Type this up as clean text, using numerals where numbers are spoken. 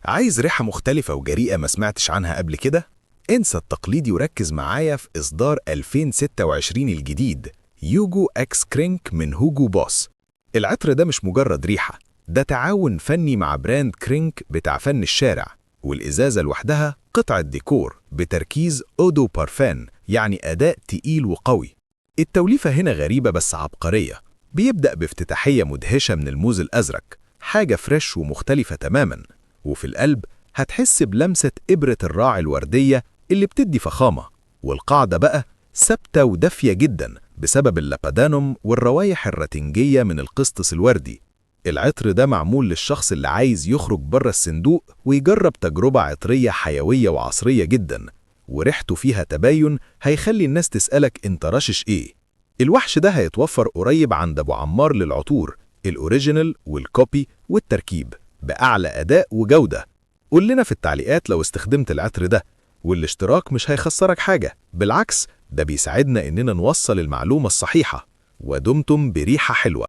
عايز ريحة مختلفة وجريئة ما سمعتش عنها قبل كده؟ انسى التقليدي وركز معايا في إصدار 2026 الجديد يوجو اكس كرينك من هوجو بوس. العطر ده مش مجرد ريحة، ده تعاون فني مع براند كرينك بتاع فن الشارع، والإزازة لوحدها قطعة ديكور بتركيز أودو بارفان، يعني أداء تقيل وقوي. التوليفة هنا غريبة بس عبقرية، بيبدأ بافتتاحية مدهشة من الموز الأزرق، حاجة فريش ومختلفة تماماً، وفي القلب هتحس بلمسة إبرة الراعي الوردية اللي بتدي فخامة، والقاعدة بقى ثابتة ودافية جدا بسبب اللابادانوم والروايح الراتنجية من القسطس الوردي. العطر ده معمول للشخص اللي عايز يخرج بره الصندوق ويجرب تجربة عطرية حيوية وعصرية جدا، وريحته فيها تباين هيخلي الناس تسألك انت رشش ايه. الوحش ده هيتوفر قريب عند أبو عمار للعطور الأوريجينال والكوبي والتركيب بأعلى أداء وجودة. قول لنا في التعليقات لو استخدمت العطر ده، والاشتراك مش هيخسرك حاجة، بالعكس ده بيساعدنا إننا نوصل المعلومة الصحيحة. ودمتم بريحة حلوة.